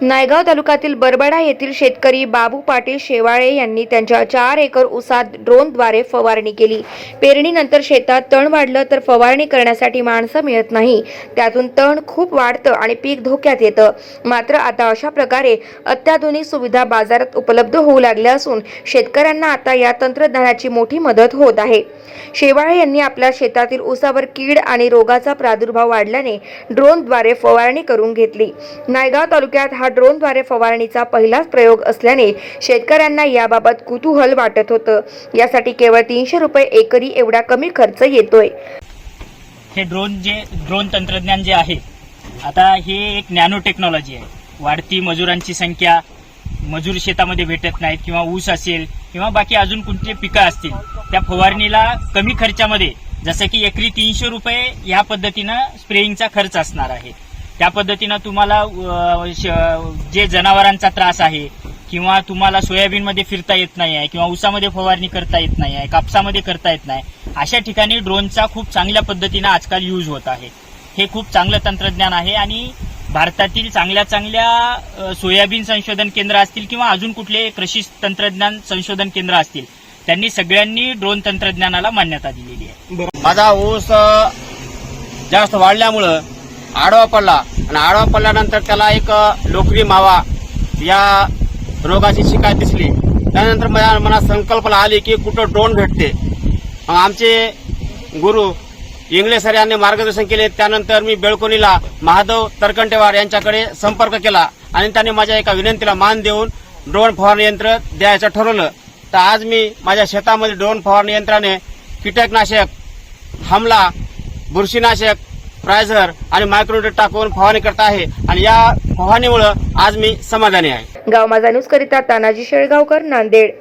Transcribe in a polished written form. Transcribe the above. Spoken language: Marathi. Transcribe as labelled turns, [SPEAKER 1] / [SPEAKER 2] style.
[SPEAKER 1] नायगाव तालुक्यातील बरबडा येथील शेतकरी बाबू पाटील शेवाळे यांनी त्यांच्या 4 एकर ऊसात ड्रोनद्वारे फवारणी केली। पेरणीनंतर शेतात तण वाढलं तर फवारणी करण्यासाठी माणसं मिळत नाही, त्यातून तण खूप वाढतं आणि पीक धोक्यात येतं। मात्र आता अशा प्रकारे अत्याधुनिक सुविधा बाजारात उपलब्ध होऊ लागल्या असून शेतकऱ्यांना आता या तंत्रज्ञानाची मोठी मदत होत आहे। शेवाळे यांनी आपल्या शेतातील ऊसावर कीड आणि रोगाचा प्रादुर्भाव वाढल्याने ड्रोनद्वारे फवारणी करून घेतली। नायगाव तालुक्यात हा ड्रोनद्वारे फवारणीचा पहिलाच प्रयोग असल्याने शेतकऱ्यांना याबाबत कुतूहल वाटत होतं। यासाठी केवळ 300 रुपये एकरी एवढा कमी खर्च येतोय।
[SPEAKER 2] हे ड्रोन तंत्रज्ञान जे आहे आता हे एक नॅनो टेक्नॉलॉजी आहे। वाढती मजुरांची संख्या, मजूर शेतामध्ये भेटत नाहीत किंवा ऊस असेल किंवा बाकी अजून कोणते पिकं असतील, त्या फवारणीला कमी खर्चामध्ये जसं की एकरी 300 रुपये या पद्धतीनं स्प्रेइंगचा खर्च असणार आहे। त्या पद्धतीनं तुम्हाला जे जनावरांचा त्रास आहे किंवा तुम्हाला सोयाबीनमध्ये फिरता येत नाही आहे किंवा ऊसामध्ये फवारणी करता येत नाही आहे, कापसामध्ये करता येत नाही, अशा ठिकाणी ड्रोनचा खूप चांगल्या पद्धतीनं आजकाल यूज होत आहे। हे खूप चांगलं तंत्रज्ञान आहे आणि भारतातील चांगल्या सोयाबीन संशोधन केंद्र असतील किंवा अजून कुठले कृषी तंत्रज्ञान संशोधन केंद्र असतील, त्यांनी सगळ्यांनी ड्रोन तंत्रज्ञानाला मान्यता दिलेली आहे।
[SPEAKER 3] माझा ऊस जास्त वाढल्यामुळं आडवा पडला आणि आडवा पडल्यानंतर त्याला एक लोकरी मावा या रोगाची शिकायत दिसली। त्यानंतर माझ्या मनात संकल्पना आली की कुठं ड्रोन भेटते। आमचे गुरु इंगळे सर यांनी मार्गदर्शन केले। त्यानंतर मी बेळकोणीला महादेव तरकंटेवार यांच्याकडे संपर्क केला आणि त्यांनी माझ्या एका विनंतीला मान देऊन ड्रोन फवारणी यंत्र द्यायचं ठरवलं। तर आज मी माझ्या शेतामध्ये ड्रोन फवारणी यंत्राने कीटकनाशक, हमला, बुरशीनाशक, प्रायझर आणि मायक्रोन्यूट्रंट टाकून फवारणी करत आहे आणि या फवारणीमुळे आज मी समाधानी आहे।
[SPEAKER 1] गाव माझा न्यूज करिता तानाजी शेळगावकर, नांदेड।